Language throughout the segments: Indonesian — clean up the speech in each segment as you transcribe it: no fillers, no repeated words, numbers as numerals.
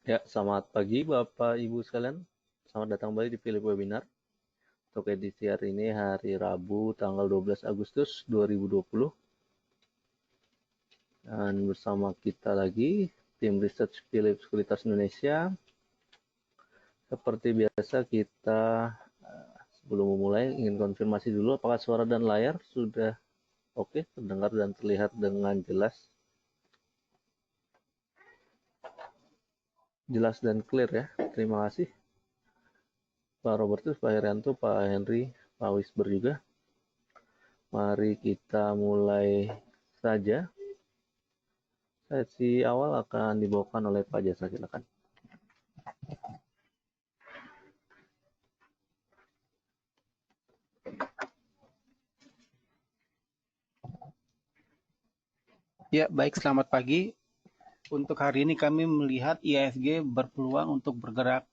Ya, selamat pagi Bapak Ibu sekalian. Selamat datang kembali di Philip Webinar. Untuk edisi hari ini hari Rabu tanggal 12 Agustus 2020. Dan bersama kita lagi tim Research Philip Sekuritas Indonesia. Seperti biasa kita sebelum memulai ingin konfirmasi dulu apakah suara dan layar sudah oke, terdengar dan terlihat dengan jelas. Jelas dan clear ya. Terima kasih. Pak Robertus, Pak Herianto, Pak Henry, Pak Wisber juga. Mari kita mulai saja. Sesi awal akan dibawakan oleh Pak Jasa, silakan. Ya, baik, selamat pagi. Untuk hari ini kami melihat IHSG berpeluang untuk bergerak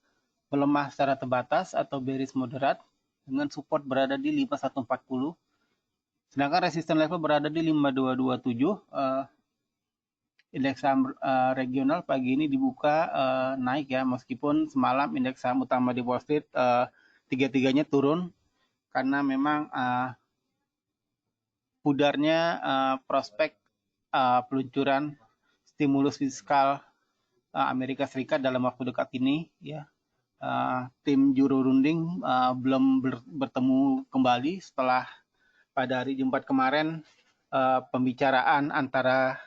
melemah secara terbatas atau bearish moderat dengan support berada di 5140. Sedangkan resisten level berada di 5227. Indeks saham regional pagi ini dibuka naik ya, meskipun semalam indeks saham utama di Wall Street tiga-tiganya turun karena memang pudarnya prospek peluncuran stimulus fiskal Amerika Serikat dalam waktu dekat ini ya. Tim juru runding belum bertemu kembali setelah pada hari Jumat kemarin pembicaraan antara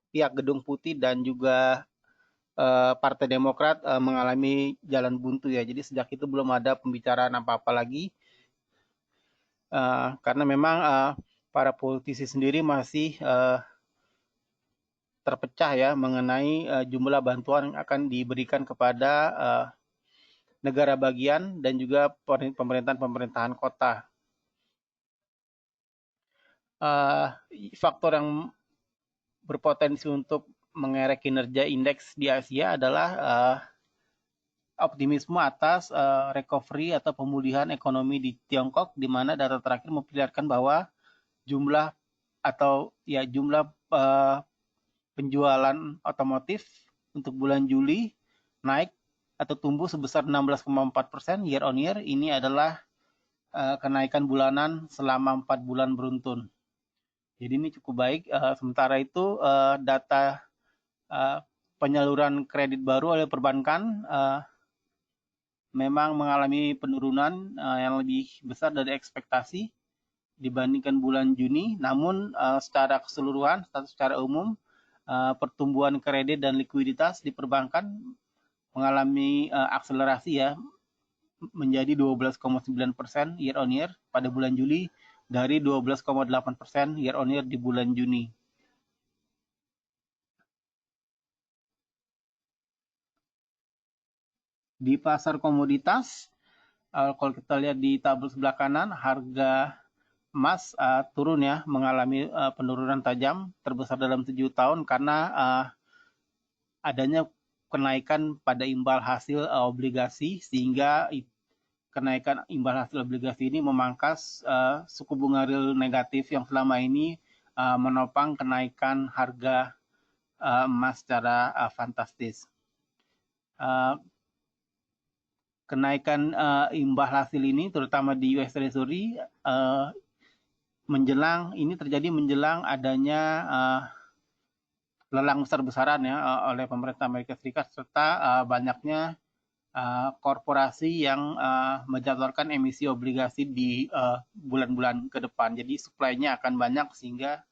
pihak Gedung Putih dan juga Partai Demokrat mengalami jalan buntu ya. Jadi sejak itu belum ada pembicaraan apa-apa lagi karena memang para politisi sendiri masih terpecah ya mengenai jumlah bantuan yang akan diberikan kepada negara bagian dan juga pemerintahan kota. Faktor yang berpotensi untuk mengerek kinerja indeks di Asia adalah optimisme atas recovery atau pemulihan ekonomi di Tiongkok, di mana data terakhir memperlihatkan bahwa jumlah penjualan otomotif untuk bulan Juli naik atau tumbuh sebesar 16,4% year on year. Ini adalah kenaikan bulanan selama 4 bulan beruntun. Jadi ini cukup baik. Sementara itu data penyaluran kredit baru oleh perbankan memang mengalami penurunan yang lebih besar dari ekspektasi dibandingkan bulan Juni. Namun secara keseluruhan, secara umum, pertumbuhan kredit dan likuiditas di perbankan mengalami akselerasi ya, menjadi 12,9% year on year pada bulan Juli dari 12,8% year on year di bulan Juni. Di pasar komoditas, kalau kita lihat di tabel sebelah kanan, harga emas turun ya, mengalami penurunan tajam terbesar dalam 7 tahun karena adanya kenaikan pada imbal hasil obligasi, sehingga kenaikan imbal hasil obligasi ini memangkas suku bunga real negatif yang selama ini menopang kenaikan harga emas secara fantastis. Kenaikan imbal hasil ini terutama di US Treasury terjadi menjelang adanya lelang besar-besaran ya oleh pemerintah Amerika Serikat serta banyaknya korporasi yang menjadwalkan emisi obligasi di bulan-bulan ke depan. Jadi supply-nya akan banyak sehingga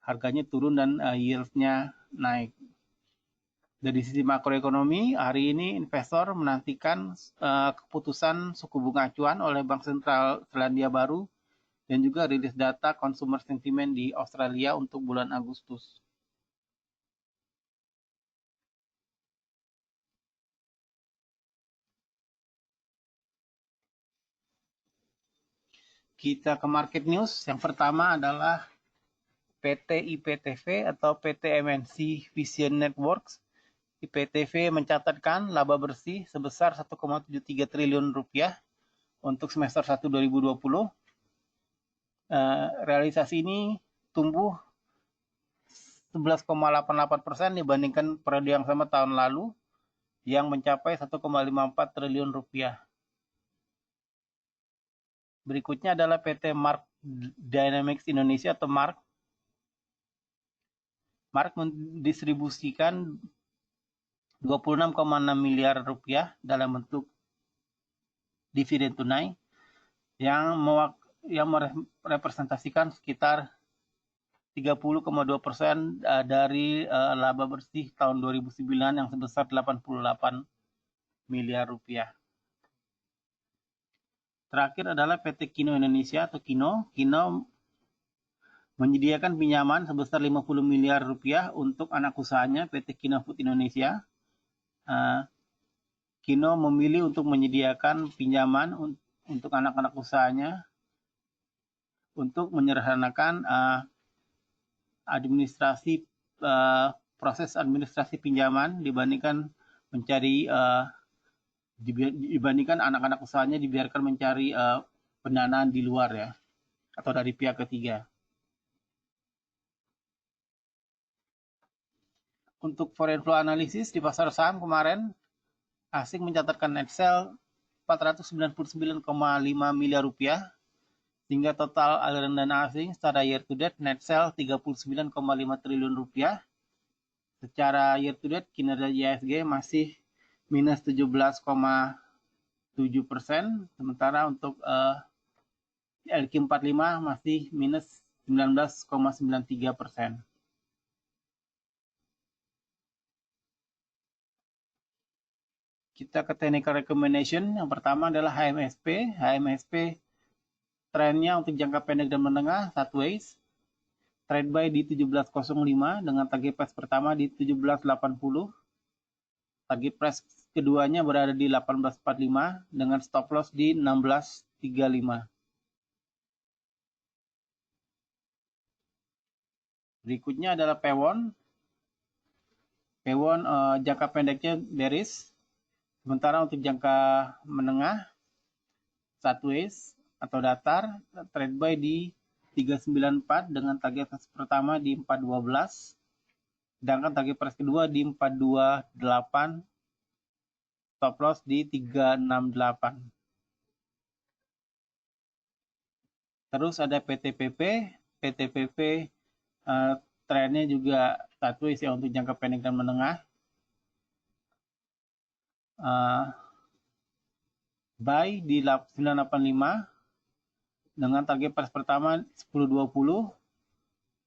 harganya turun dan yield-nya naik. Dari sisi makroekonomi, hari ini investor menantikan keputusan suku bunga acuan oleh Bank Sentral Selandia Baru dan juga rilis data consumer sentiment di Australia untuk bulan Agustus. Kita ke market news. Yang pertama adalah PT IPTV atau PT MNC Vision Networks. IPTV mencatatkan laba bersih sebesar 1,73 triliun rupiah untuk semester 1 2020. Realisasi ini tumbuh 11,88% dibandingkan periode yang sama tahun lalu yang mencapai 1,54 triliun rupiah. Berikutnya adalah PT Mark Dynamics Indonesia atau Mark. Mark mendistribusikan 26,6 miliar rupiah dalam bentuk dividen tunai yang merepresentasikan sekitar 30,2% dari laba bersih tahun 2009 yang sebesar 88 miliar rupiah. Terakhir adalah PT Kino Indonesia atau Kino. Kino menyediakan pinjaman sebesar 50 miliar rupiah untuk anak usahanya PT Kino Food Indonesia. Kino memilih untuk menyediakan pinjaman untuk anak-anak usahanya untuk menyederhanakan proses administrasi pinjaman dibandingkan anak-anak usahanya dibiarkan mencari pendanaan di luar ya atau dari pihak ketiga. Untuk foreign flow analysis di pasar saham kemarin, asing mencatatkan net sell 499,5 miliar rupiah, sehingga total aliran dana asing secara year to date net sell 39,5 triliun rupiah. Secara year to date kinerja IHSG masih minus 17,7%, sementara untuk LQ45 masih minus 19,93%. Kita ke technical recommendation. Yang pertama adalah HMSP. HMSP trennya untuk jangka pendek dan menengah sideways. Trade buy di 17.05 dengan target price pertama di 17.80. Target price keduanya berada di 18.45 dengan stop loss di 16.35. Berikutnya adalah Pewon. Pewon jangka pendeknya bearish. Sementara untuk jangka menengah sideways atau datar, trade buy di 394 dengan target price pertama di 412, sedangkan target price kedua di 428, stop loss di 368. Terus ada PTPP. PTPP trennya juga sideways ya untuk jangka pendek dan menengah. Buy di 985 dengan target price pertama 1020,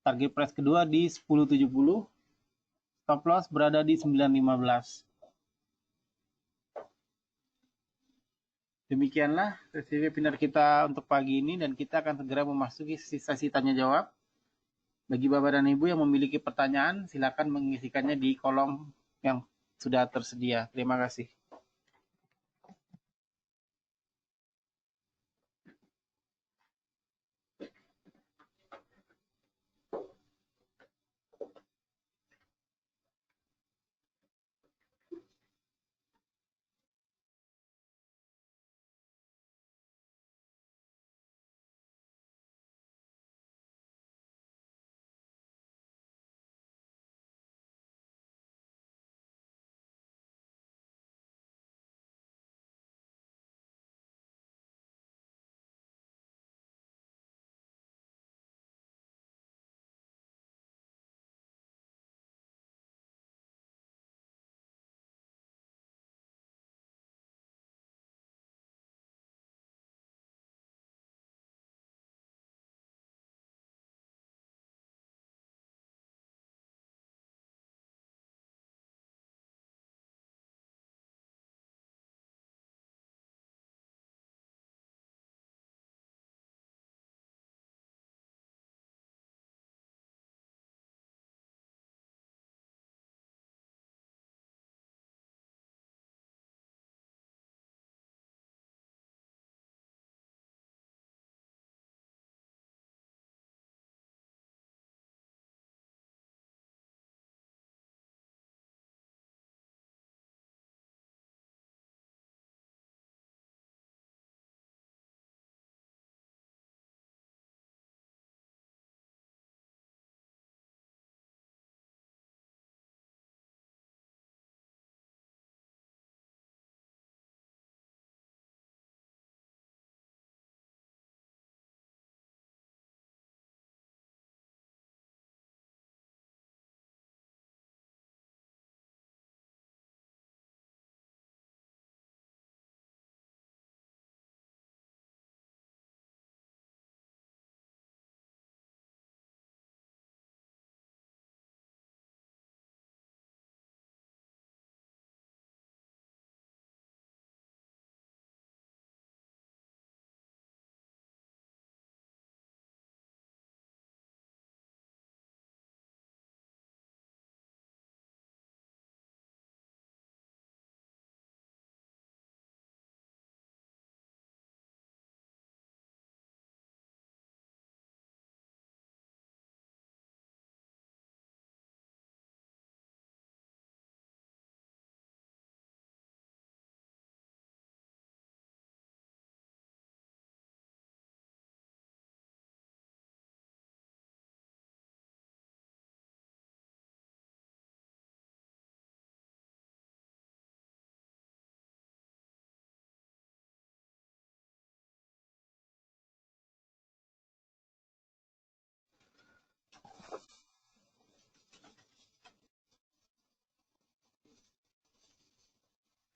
target price kedua di 1070, stop loss berada di 915. Demikianlah sesi webinar kita untuk pagi ini dan kita akan segera memasuki sesi tanya jawab. Bagi Bapak dan Ibu yang memiliki pertanyaan, silakan mengisikannya di kolom yang sudah tersedia. Terima kasih.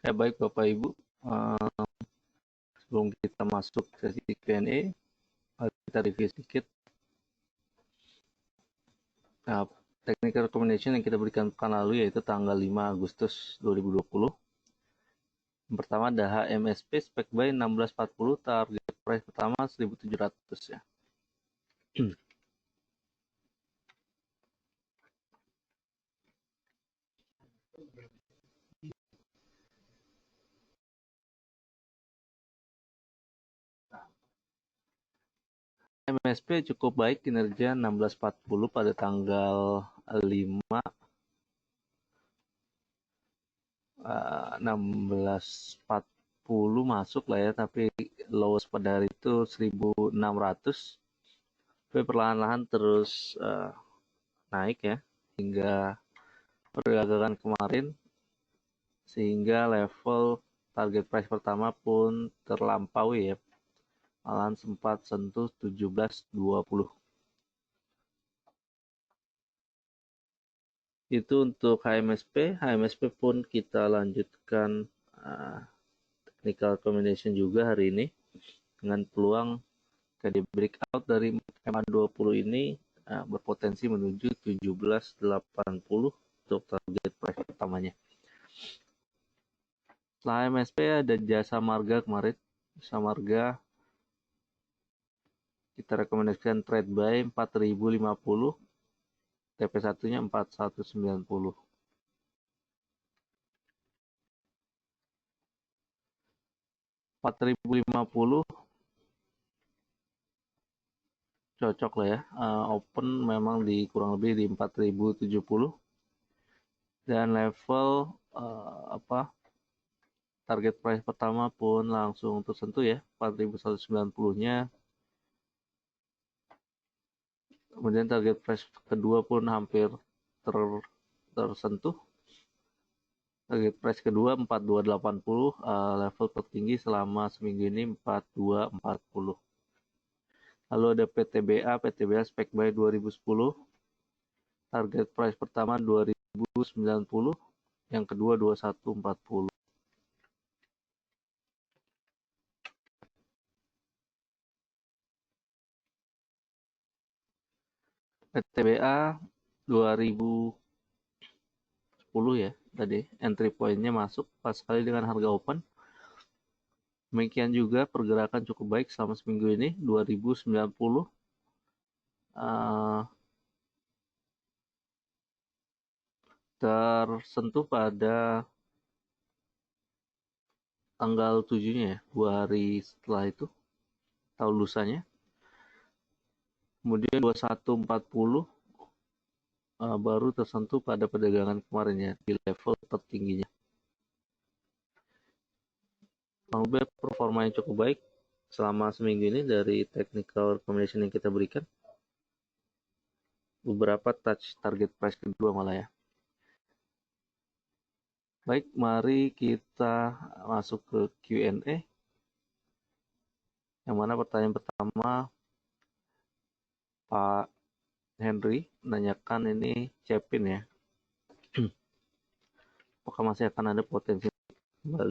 Baik Bapak Ibu, sebelum kita masuk sesi Q&A, mari kita review sedikit technical recommendation yang kita berikan pekan lalu, yaitu tanggal 5 Agustus 2020. Yang pertama ada HMSP spek buy 1640, target price pertama 1700 ya. MSP cukup baik kinerja 1640 pada tanggal 5 1640 masuk lah ya, tapi lowest pada hari itu 1600, tapi perlahan-lahan terus naik ya hingga perdagangan kemarin, sehingga level target price pertama pun terlampaui ya, malahan sempat sentuh 1720. Itu untuk HMSP. HMSP pun kita lanjutkan technical recommendation juga hari ini dengan peluang KD breakout dari MA20 ini berpotensi menuju 1780 untuk target price pertamanya. Setelah HMSP ada Jasa Marga kemarin. Jasa Marga kita rekomendasikan trade buy 4050, TP1-nya 4190. $4.050 cocok lah ya. Open memang di kurang lebih di 4.070, dan level target price pertama pun langsung tersentuh ya, 4.190-nya. Kemudian target price kedua pun hampir tersentuh. Target price kedua 4280, level tertinggi selama seminggu ini 4240. Lalu ada PTBA spek buy 2010. Target price pertama 2090, yang kedua 2140. PTBA 2010 ya tadi, entry point-nya masuk pas sekali dengan harga open. Demikian juga pergerakan cukup baik selama seminggu ini, 2090 tersentuh pada tanggal 7-nya ya, 2 hari setelah itu, tahun lusanya. Kemudian 2140 baru tersentuh pada perdagangan kemarin ya, di level tertingginya. Lebih performa yang cukup baik selama seminggu ini dari technical recommendation yang kita berikan. Beberapa touch target price kedua malah ya. Baik, mari kita masuk ke Q&A. Yang mana pertanyaan pertama, Pak Henry menanyakan ini Cepin ya. Apakah masih akan ada potensi kembali?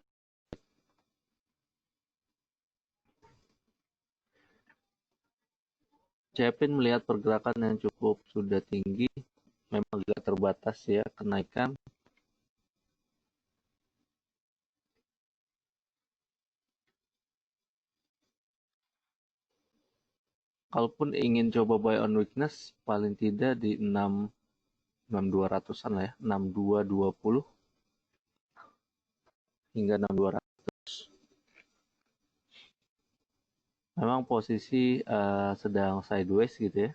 Cepin melihat pergerakan yang cukup sudah tinggi, memang agak terbatas ya kenaikan. Kalaupun ingin coba buy on weakness, paling tidak di 6200-an lah ya, 6220 hingga 6200. Memang posisi sedang sideways gitu ya.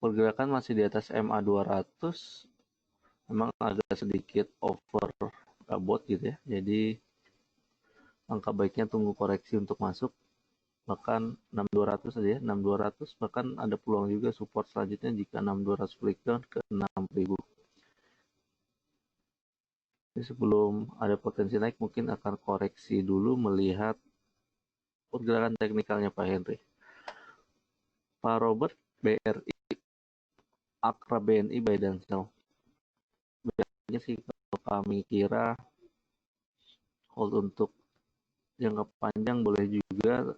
Pergerakan masih di atas MA200, memang agak sedikit overbought gitu ya. Jadi angka baiknya tunggu koreksi untuk masuk, bahkan 6200 saja ya, 6200, bahkan ada peluang juga support selanjutnya jika 6200 breakdown ke 6000. Jadi sebelum ada potensi naik, mungkin akan koreksi dulu melihat pergerakan teknikalnya Pak Henry. Pak Robert, BRI, Akra BNI buy dan sell. biasanya sih kalau kami kira hold untuk jangka panjang boleh juga,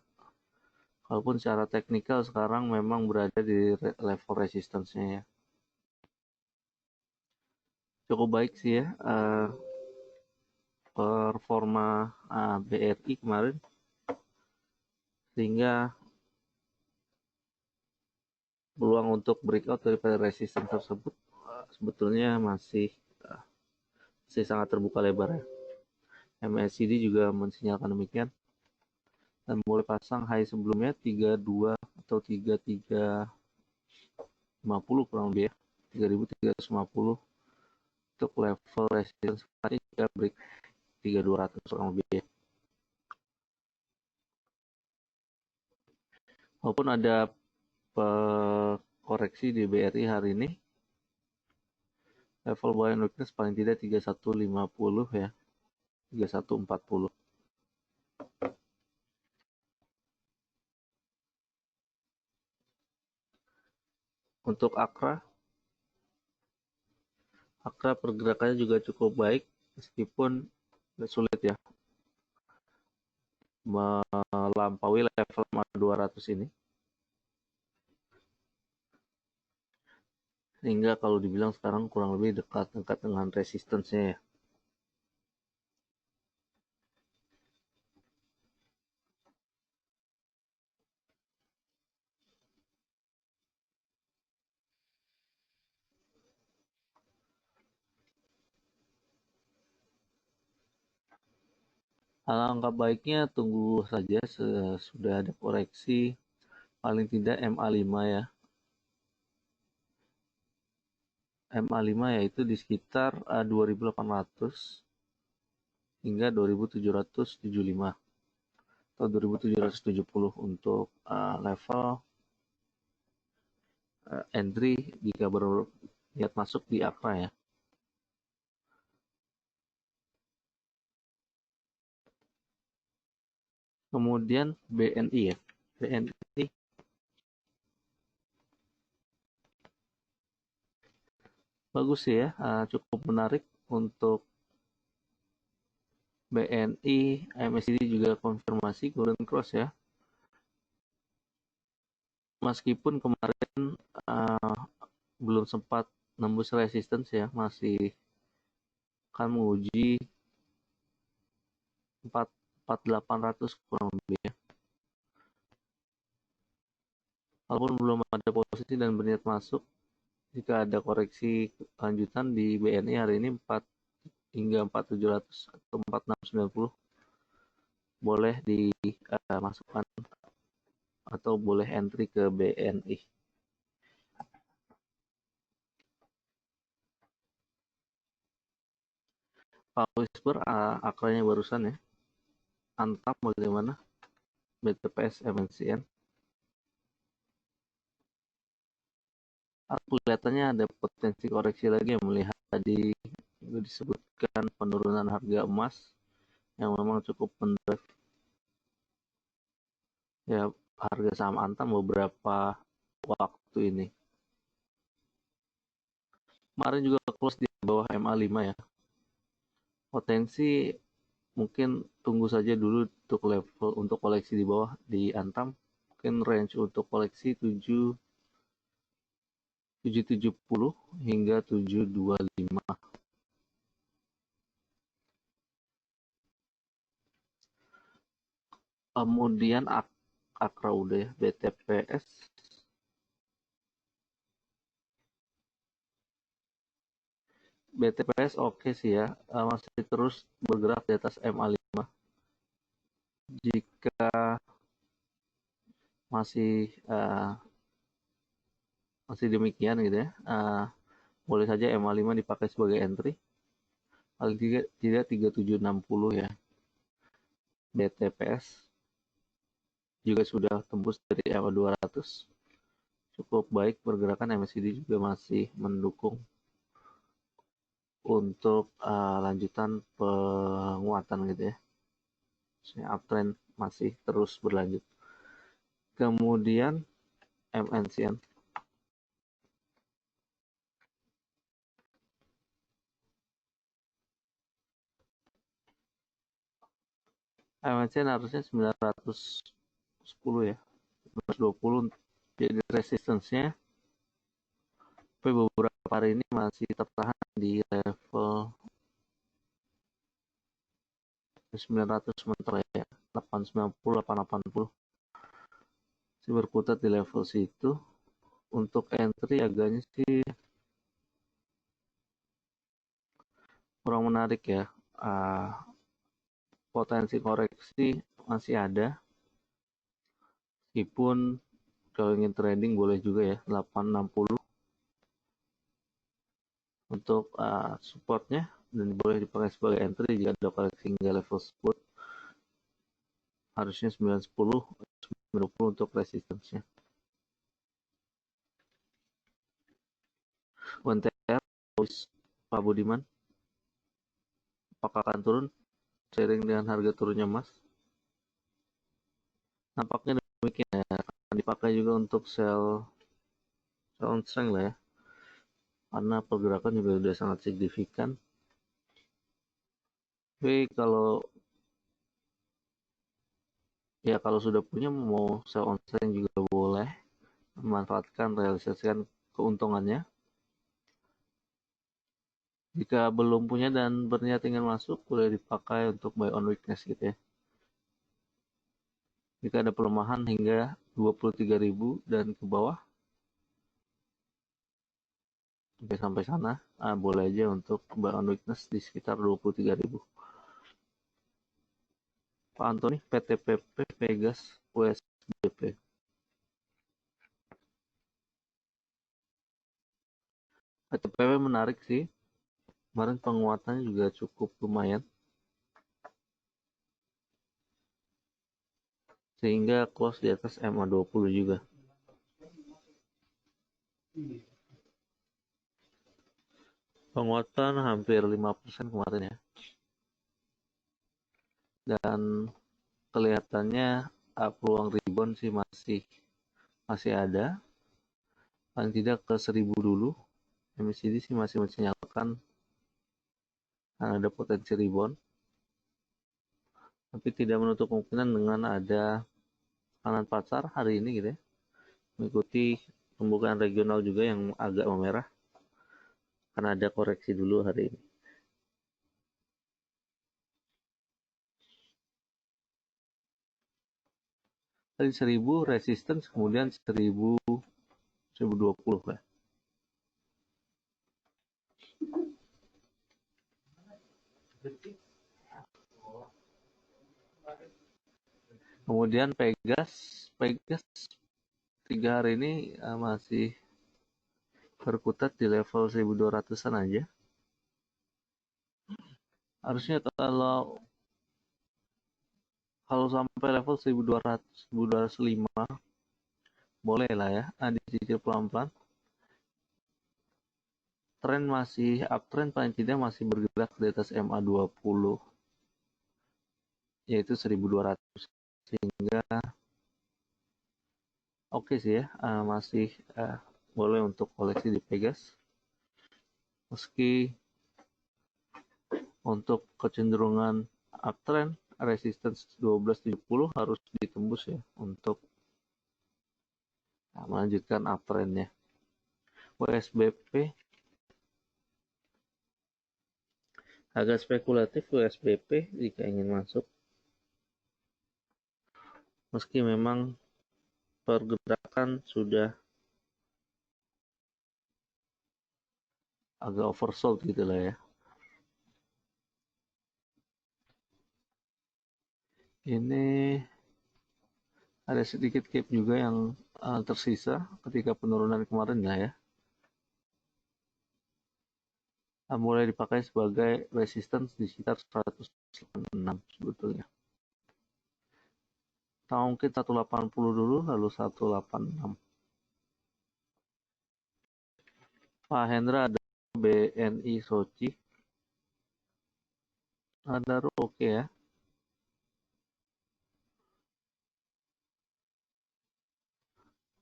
walaupun secara teknikal sekarang memang berada di level resistance-nya ya. Cukup baik sih ya performa BRI kemarin, sehingga peluang untuk breakout daripada resistance tersebut sebetulnya masih sangat terbuka lebar ya. MACD juga mensinyalkan demikian, dan boleh pasang high sebelumnya 32 atau 3350 kurang lebih ya, 3350 untuk level resistance jika break 3200 kurang lebih ya. Walaupun ada koreksi di BRI hari ini, level buy and weakness paling tidak 3150 ya, 3140. Untuk Akra pergerakannya juga cukup baik, meskipun sulit ya melampaui level 200 ini. Sehingga kalau dibilang sekarang kurang lebih dekat dengan resistance-nya ya. Alangkah baiknya tunggu saja sudah ada koreksi paling tidak MA5 ya. MA5 yaitu di sekitar 2800 hingga 2775 atau 2770 untuk level entry jika berniat masuk di Akra ya. Kemudian BNI ya. BNI bagus sih ya, cukup menarik untuk BNI. MACD juga konfirmasi golden cross ya. Meskipun kemarin belum sempat nembus resistance ya, masih akan menguji 4800 kurang lebih ya. Walaupun belum ada posisi dan berniat masuk, jika ada koreksi lanjutan di BNI hari ini 4 hingga 4700 atau 4690 boleh dimasukkan atau boleh entry ke BNI. Pak Whisper akranya barusan ya. Antam bagaimana? BTPS MNCN. Kelihatannya ada potensi koreksi lagi yang melihat tadi disebutkan penurunan harga emas yang memang cukup mendrive ya harga saham Antam beberapa waktu ini. Kemarin juga close di bawah MA5 ya. Potensi mungkin tunggu saja dulu untuk level untuk koleksi di bawah di Antam. Mungkin range untuk koleksi 770 hingga 725. Kemudian Akra udah ya, BTPS. BTPS oke sih ya, masih terus bergerak di atas MA5. Jika masih demikian gitu ya, boleh saja MA5 dipakai sebagai entry. Paling tidak 3760 ya. BTPS juga sudah tembus dari MA200. Cukup baik pergerakan. MACD juga masih mendukung untuk lanjutan penguatan gitu ya. Uptrend masih terus berlanjut. Kemudian MNCN. MACD harusnya 910 ya, 920 jadi resistance-nya. Tapi beberapa hari ini masih tertahan di level 900 sementara ya, 890, 880 masih berkutat di level situ. Untuk entry agaknya sih kurang menarik ya. Potensi koreksi masih ada, meskipun kalau ingin trading boleh juga ya, 860 untuk supportnya, dan boleh dipakai sebagai entry jika ada koreksi hingga level tersebut. Harusnya 910, 920 untuk resistance-nya. UNTR, Pak Budiman, apakah akan turun seiring dengan harga turunnya emas? Nampaknya demikian ya, akan dipakai juga untuk sell on strength lah ya, karena pergerakan juga sudah sangat signifikan. Tapi kalau sudah punya mau sell on strength juga boleh, memanfaatkan realisasikan keuntungannya. Jika belum punya dan berniat ingin masuk, boleh dipakai untuk buy on weakness gitu ya. Jika ada pelemahan hingga 23.000 dan ke bawah, sampai sana, boleh aja untuk buy on weakness di sekitar 23.000. Pak Antoni, PTPP, Pegas, USBP. PTPP menarik sih. Kemarin penguatannya juga cukup lumayan. Sehingga close di atas MA20 juga. Penguatan hampir 5% kemarin ya. Dan kelihatannya peluang rebound sih masih ada. Paling tidak ke 1000 dulu. MACD sih masih menyalakan karena ada potensi rebound. Tapi tidak menutup kemungkinan dengan ada kanan pasar hari ini gitu ya. Mengikuti pembukaan regional juga yang agak memerah. Karena ada koreksi dulu hari ini. Tadi 1000 resistance, kemudian 1020 ya. Kemudian Pegas 3 hari ini masih berkutat di level 1200-an aja. Harusnya kalau sampai level 1200, 1205 boleh lah ya, dicicil pelan-pelan. Tren masih uptrend, paling tidak masih bergerak di atas MA20, yaitu 1200, sehingga oke sih ya, masih boleh untuk koleksi di Pegas. Meski untuk kecenderungan uptrend, resistance 1270 harus ditembus ya untuk melanjutkan uptrendnya. USBP agak spekulatif, USBP jika ingin masuk, meski memang pergerakan sudah agak oversold gitu lah ya. Ini ada sedikit gap juga yang tersisa ketika penurunan kemarin lah ya. Mulai dipakai sebagai resistance di sekitar 186 sebetulnya. Kita mungkin 180 dulu, lalu 186. Pak Hendra, ada BNI Soci. Ada oke ya.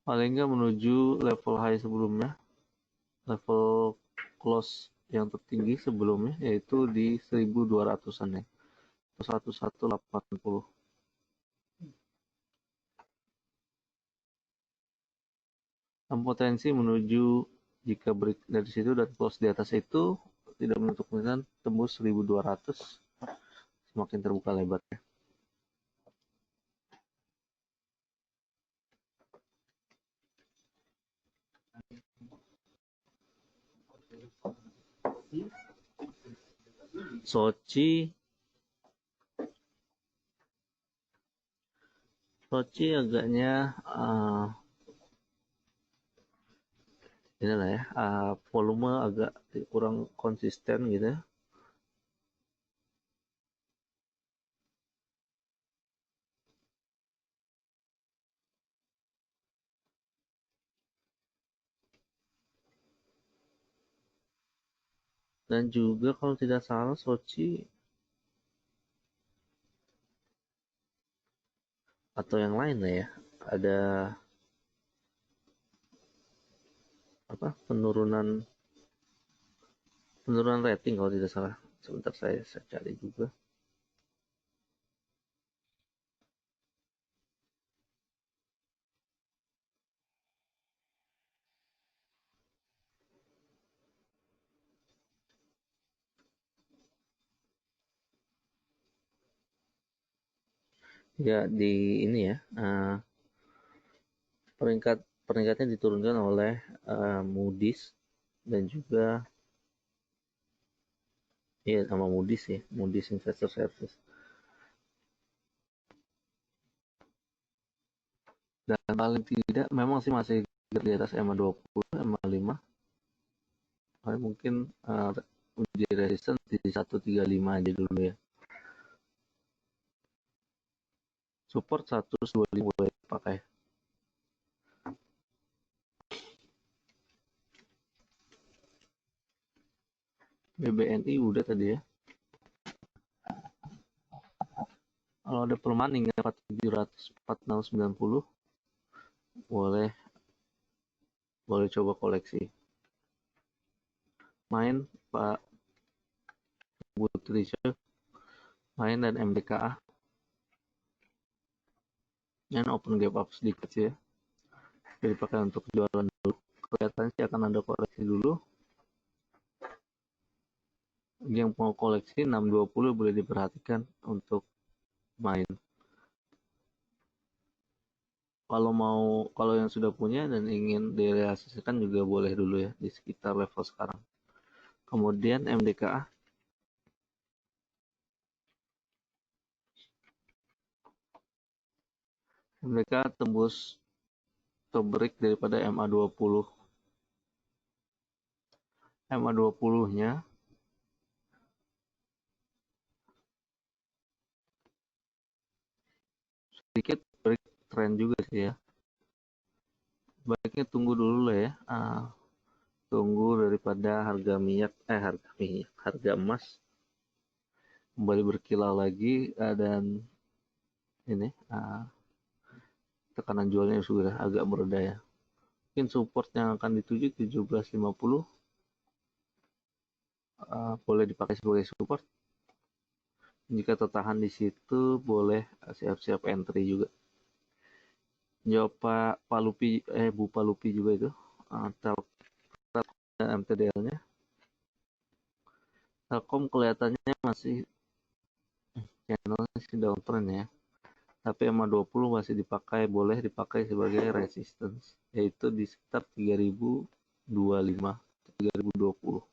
Paling nggak menuju level high sebelumnya. Level close yang tertinggi sebelumnya, yaitu di 1200-an ya. atau 1180. Potensi menuju jika break dari situ dan close di atas itu tidak menutup kemungkinan tembus 1200 semakin terbuka lebarnya. Sochi agaknya inilah ya, volume agak kurang konsisten gitu ya. Dan juga kalau tidak salah Sochi atau yang lain lah ya, ada apa penurunan rating kalau tidak salah. Sebentar saya cari juga. Ya di ini ya, peringkatnya diturunkan oleh Moody's dan juga ya sama Moody's ya, Moody's Investor Service. Dan paling tidak memang sih masih di atas MA20, MA5. Mungkin uji resistance di 135 aja dulu ya. Support 125 boleh pakai. BBNI udah tadi ya. Kalau ada pelemahan hingga 4700, 4690 boleh coba koleksi. Main Pak Butrisha, main dan MDKA. Dan open gap up sedikit sih ya. Jadi pakai untuk jualan dulu. Kelihatan sih akan ada koleksi dulu. Yang mau koleksi 620 boleh diperhatikan untuk main. Kalau yang sudah punya dan ingin direalisasikan juga boleh dulu ya di sekitar level sekarang. Kemudian MDKA. MDKA tembus top break daripada MA20. MA20-nya sedikit break trend juga sih ya. Baiknya tunggu dulu lah ya. Tunggu daripada harga emas kembali berkilau lagi dan ini tekanan jualnya sudah agak mereda ya. Mungkin support yang akan dituju 1750 boleh dipakai sebagai support. Jika tertahan di situ boleh siap-siap entry juga. Jawab Bu Palupi juga itu MTDL-nya. Telkom kelihatannya masih channelnya sih downtrend ya. Tapi MA20 masih boleh dipakai sebagai resistance, yaitu di sekitar 3025 3020.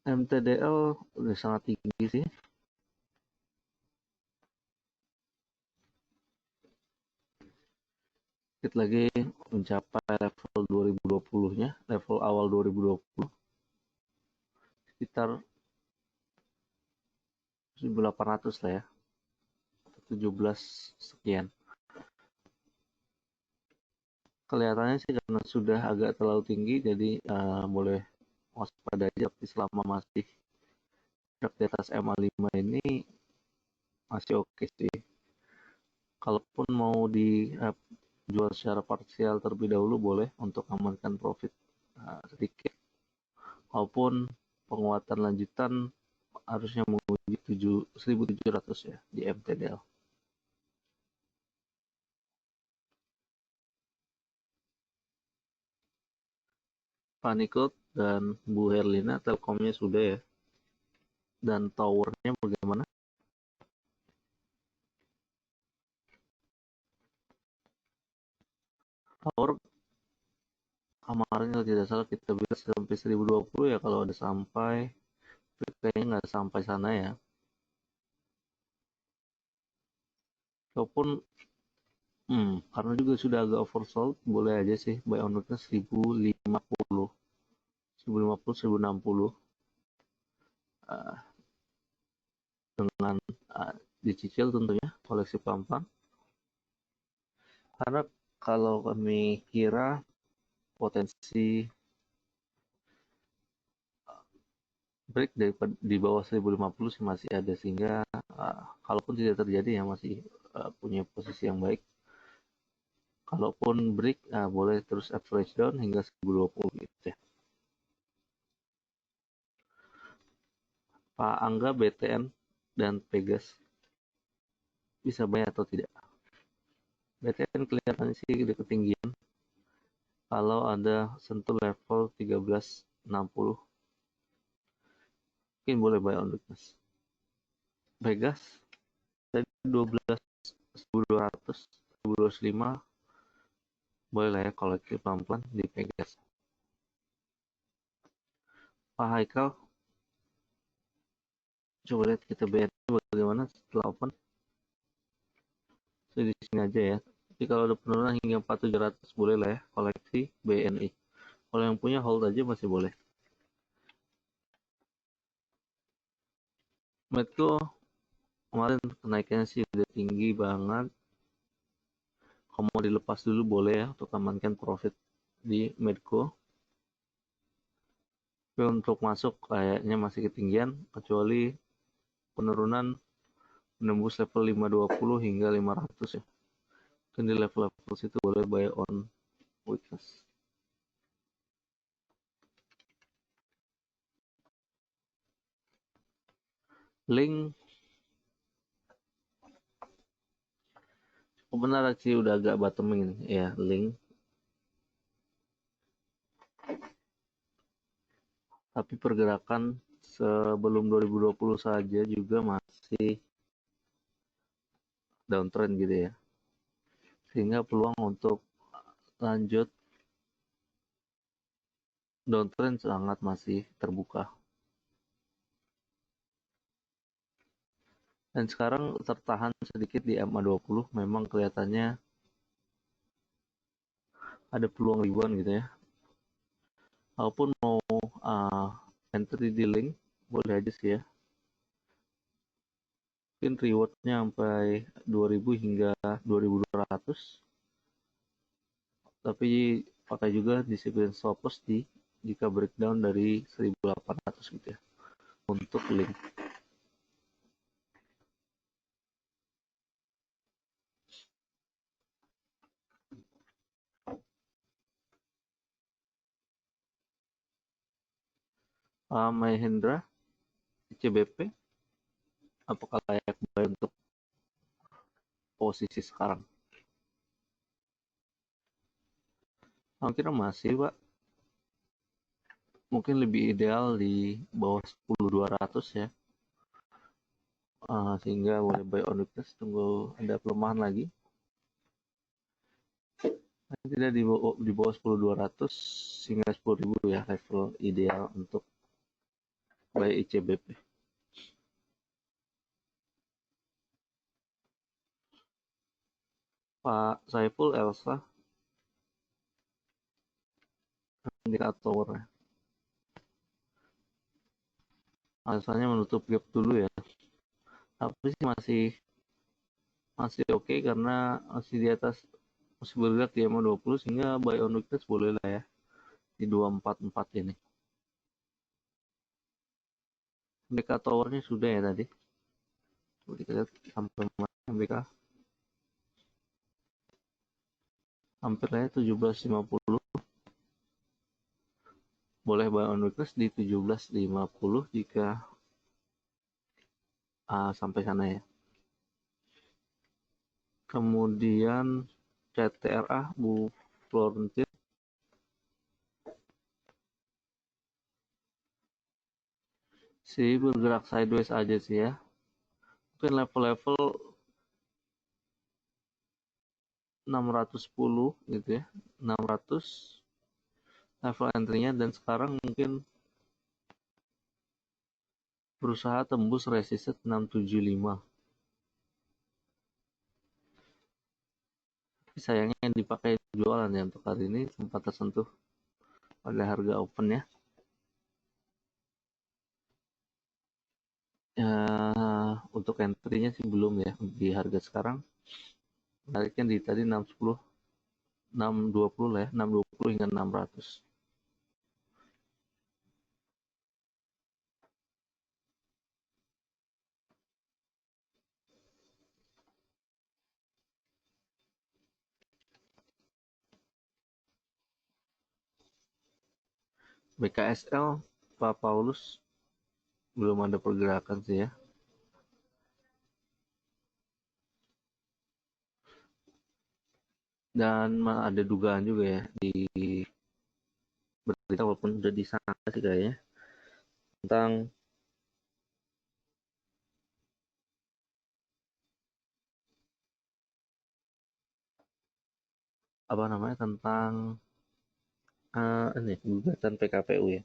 MTDL udah sangat tinggi sih. Sedikit lagi mencapai level 2020-nya, level awal 2020. Sekitar 1.800 lah ya. 17 sekian. Kelihatannya sih karena sudah agak terlalu tinggi, jadi boleh waspada aja. Tapi selama masih di atas MA5 ini masih oke sih. Kalaupun mau dijual secara parsial terlebih dahulu boleh untuk amankan profit sedikit. Maupun penguatan lanjutan harusnya menguji 1.700 ya di MTDL. Pak Niko dan Bu Herlina, Telkomnya sudah ya. Dan towernya bagaimana? Tower kemarin kalau tidak salah kita bilang sampai 1020 ya, kalau ada sampai, kayaknya nggak sampai sana ya. Walaupun karena juga sudah agak oversold, boleh aja sih buy on weakness 1050, 1050, 1060 dengan dicicil tentunya, koleksi pelan-pelan. Karena kalau kami kira potensi break di bawah 1050 sih masih ada, sehingga kalaupun tidak terjadi ya masih punya posisi yang baik. Kalaupun break boleh terus average down hingga 1020 gitu ya. Pak Angga, BTN dan Pegas bisa bayar atau tidak? BTN kelihatannya sih di ketinggian. Kalau ada sentuh level 1360 mungkin boleh buy on weakness. Pegas tadi 12.200, 1205 boleh lah ya koleksi pelan-pelan di Pegas. Pak Haikal, coba lihat kita BNI bagaimana setelah open. Di sini aja ya. Tapi kalau ada penurunan hingga 4.700 boleh lah ya koleksi BNI. Kalau yang punya hold aja masih boleh. Medco kemarin kenaikannya sih udah tinggi banget. Kalau mau dilepas dulu boleh ya untuk amankan profit di Medco. Tapi untuk masuk kayaknya masih ketinggian, kecuali penurunan menembus level 520 hingga 500 ya. Mungkin di level-level situ boleh buy on weakness. Link benar sih udah agak bottoming ya Link. Tapi pergerakan sebelum 2020 saja juga masih downtrend gitu ya. Sehingga peluang untuk lanjut downtrend sangat masih terbuka. Dan sekarang tertahan sedikit di MA20, memang kelihatannya ada peluang ribuan gitu ya. Walaupun mau entry di Link, boleh aja sih ya. Mungkin rewardnya sampai 2000 hingga 2200. Tapi pakai juga disiplin stop loss jika breakdown dari 1800 gitu ya untuk Link. Mahendra, CBP, apakah layak buy untuk posisi sekarang? Saya kira masih, Pak. Mungkin lebih ideal di bawah 10.200 ya. Sehingga boleh buy on weakness, tunggu ada pelemahan lagi. Tidak di bawah 10.200 hingga 10.000 ya level ideal untuk buy ICBP. Pak Saiful, Elsa, indikator alasannya menutup gap dulu ya. Tapi sih masih oke karena masih di atas, masih bergerak di EMA 20 sehingga buy on weakness boleh lah ya di 244 ini. Indikatornya sudah ya tadi. Coba kita lihat sampai mana MBK. hampir ya 17.50. Boleh buy on weakness di 17.50 jika sampai sana ya. Kemudian CTRA Bu Florentin sih bergerak sideways aja sih ya. Mungkin level-level 610 gitu ya. 600 level entry-nya, dan sekarang mungkin berusaha tembus resistance 675. Tapi sayangnya dipakai jualan ya untuk hari ini, sempat tersentuh pada harga open ya. Untuk entry-nya sih belum ya di harga sekarang. Menariknya di tadi 610, 620 lah ya, 620 hingga 600. BKSL Pak Paulus belum ada pergerakan sih ya. Dan ada dugaan juga ya di berita, walaupun udah disangka sih kayaknya, tentang apa namanya, tentang ini gugatan PKPU ya.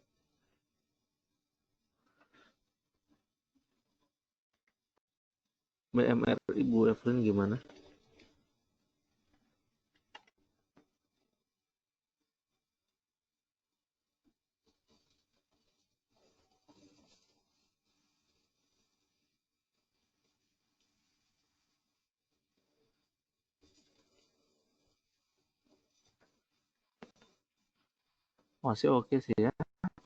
BMR Ibu Evelyn gimana? Masih oke sih ya.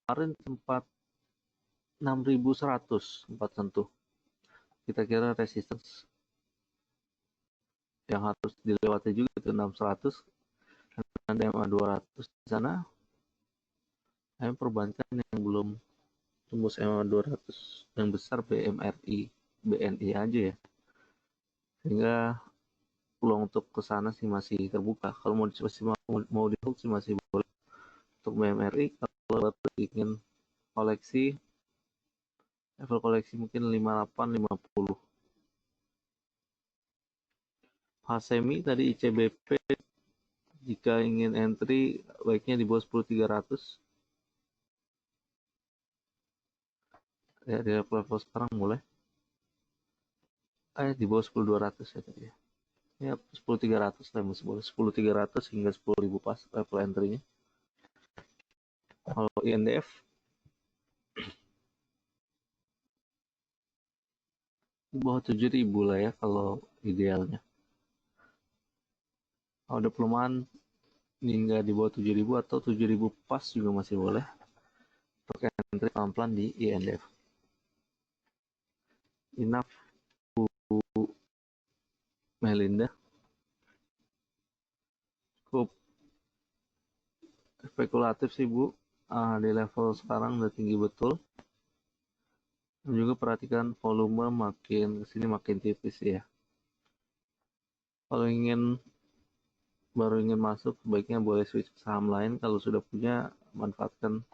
Kemarin sempat 6.100 sempat sentuh. Kita kira resistance yang harus dilewati juga itu 600 dan DMA 200 di sana. Perbankan yang belum tembus MA 200 yang besar BMRI, BNI aja ya. Sehingga peluang untuk ke sana sih masih terbuka. Kalau mau di hold sih masih boleh untuk BMRI. Kalau ingin koleksi, level koleksi mungkin 58 50. Hasemi tadi ICBP jika ingin entry baiknya di bawah 10.300 ya, di level sekarang mulai di bawah 10.200 ya tadi ya. Ya 10.300 lah masih boleh, 10.300 hingga 10.000 pas level entry-nya. Kalau INDF di bawah 7.000 lah ya kalau idealnya. Kalau ada pelemahan hingga di bawah 7.000 atau 7.000 pas juga masih boleh untuk entry pelan-pelan di INDF. Enough Bu Melinda, cukup spekulatif sih Bu. Di level sekarang udah tinggi betul. Dan juga perhatikan volume makin kesini makin tipis ya. Kalau baru ingin masuk, sebaiknya boleh switch ke saham lain. Kalau sudah punya, manfaatkan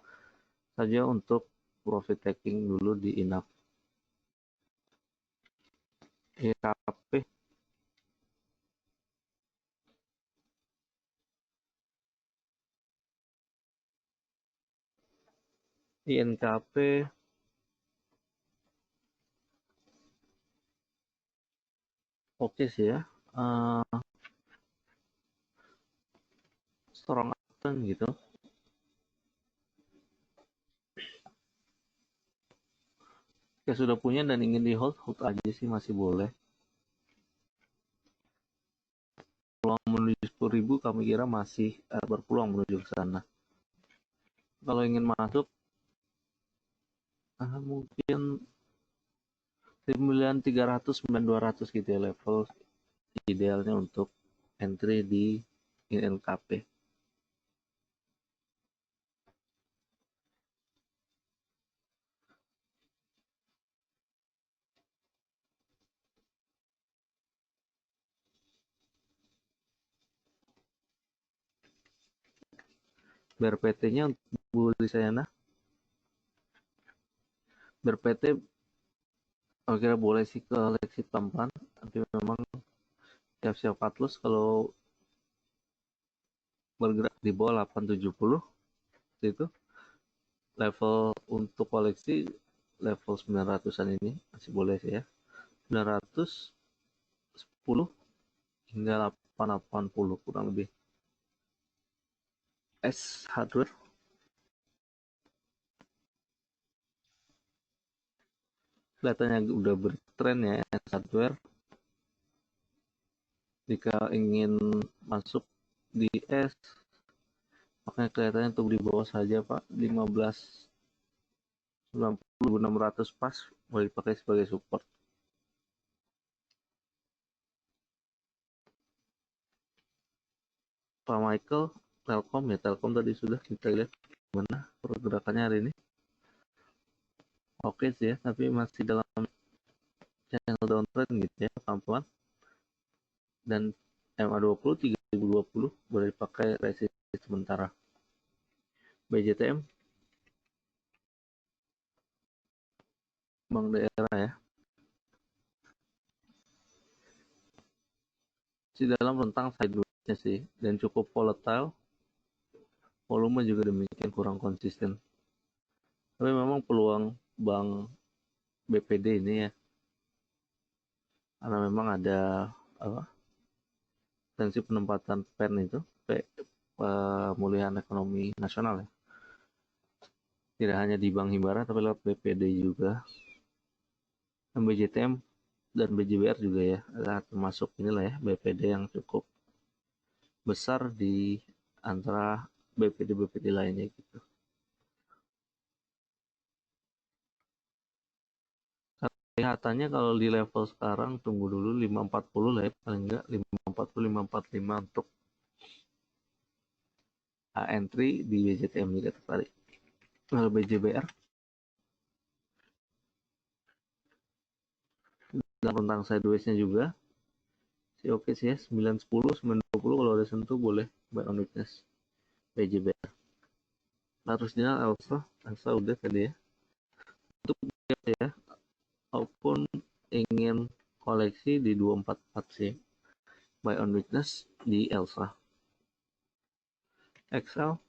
saja untuk profit taking dulu di INAF. IKP INKP oke sih ya. Strong action gitu. Jika sudah punya dan ingin di hold aja sih masih boleh. Peluang menuju 10.000 kami kira masih berpeluang menuju ke sana. Kalau ingin masuk, mungkin 9.300, 9.200 gitu ya level idealnya untuk entry di INKP. BRPT-nya untuk Bu Lisayana, BRPT kira boleh sih koleksi pelan-pelan, tapi memang siap-siap cut loss kalau bergerak di bawah 870 itu level untuk koleksi level 900-an ini masih boleh sih ya. 910 hingga 880 kurang lebih. S hardware kelihatannya udah bertren ya S hardware. Jika ingin masuk di S, makanya kelihatannya untuk di bawah saja Pak, 15.90.600 pas boleh dipakai sebagai support. Pak Michael, Telkom ya, Telkom tadi sudah kita lihat gimana pergerakannya hari ini. Oke sih ya, tapi masih dalam channel downtrend gitu ya, pelan-pelan. Dan MA20 3020 boleh dipakai resistance sementara. BJTM Bank Daerah ya, di dalam rentang sideways-nya sih, dan cukup volatile. Volume juga demikian kurang konsisten. Tapi memang peluang Bank BPD ini ya, karena memang ada potensi penempatan PEN itu, pemulihan ekonomi nasional ya. Tidak hanya di Bank Himbara, tapi lewat BPD juga. Dan BJTM dan BJBR juga ya, termasuk inilah ya, BPD yang cukup besar di antara BPD-BPD lainnya gitu. Kelihatannya kalau di level sekarang tunggu dulu 540 lah ya, paling enggak 540 545 untuk entry di BJTM juga tertarik. Kalau BJBR dan rentang sideways-nya juga sih oke sih ya, 910 920 kalau ada sentuh boleh buy on weakness BJBR. Harus jalan Elsa udah tadi ya. Untuk ya, walaupun ingin koleksi di 244 sih, buy on weakness di Elsa. Excel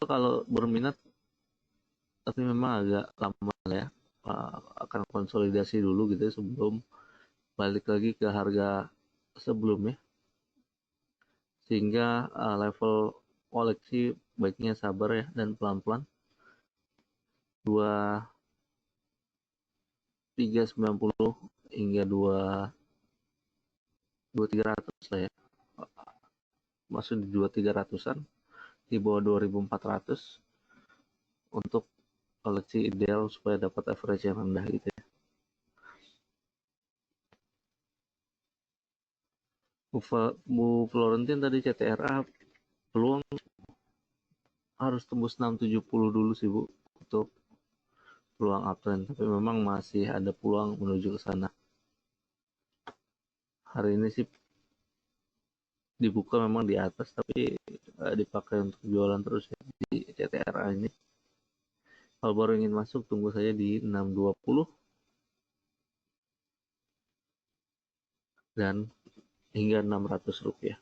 kalau berminat, tapi memang agak lama ya, akan konsolidasi dulu gitu ya, sebelum balik lagi ke harga sebelumnya, sehingga level koleksi baiknya sabar ya dan pelan-pelan. 2390 hingga 2300 lah ya, masuk di 2300-an, di bawah 2400 untuk koleksi ideal supaya dapat average yang rendah gitu ya. Bu Florentine tadi CTRA peluang harus tembus 670 dulu sih Bu untuk peluang uptrend, tapi memang masih ada peluang menuju ke sana. Hari ini sih dibuka memang di atas, tapi dipakai untuk jualan terus ya di CTRA ini. Kalau baru ingin masuk, tunggu saja di 620 dan hingga 600 rupiah.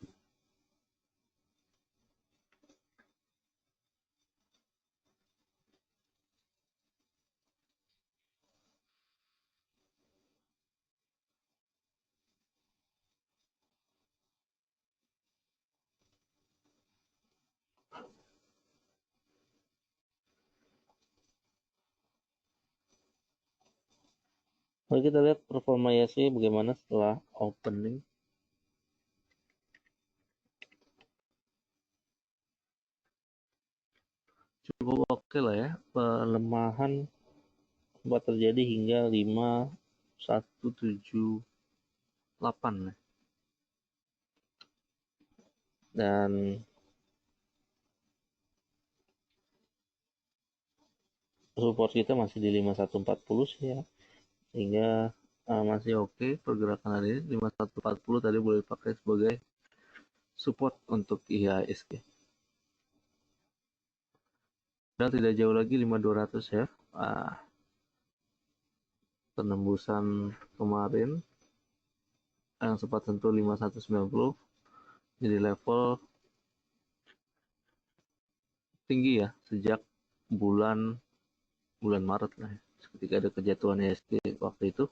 Lalu kita lihat performa IHSG bagaimana setelah opening. Cukup oke lah ya, pelemahan sempat terjadi hingga 517 8. Dan support kita masih di 5140 sih ya, sehingga masih oke pergerakan hari ini. 5140 tadi boleh dipakai sebagai support untuk IHSG. Dan tidak jauh lagi 5200 ya, penembusan kemarin yang sempat sentuh 5190 jadi level tinggi ya sejak bulan Maret lah ya, ketika ada kejatuhan IHSG waktu itu,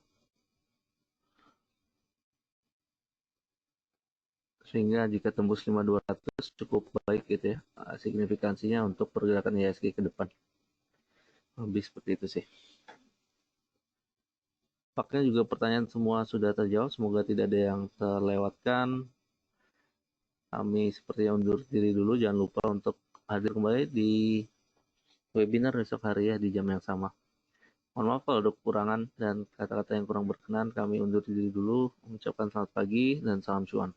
sehingga jika tembus 5200 cukup baik gitu ya signifikansinya untuk pergerakan IHSG ke depan. Lebih seperti itu sih. Tampaknya juga pertanyaan semua sudah terjawab, semoga tidak ada yang terlewatkan. Kami sepertinya undur diri dulu, jangan lupa untuk hadir kembali di webinar besok hari ya di jam yang sama. Mohon maaf kalau ada kekurangan dan kata-kata yang kurang berkenan. Kami undur diri dulu, mengucapkan selamat pagi dan salam cuan.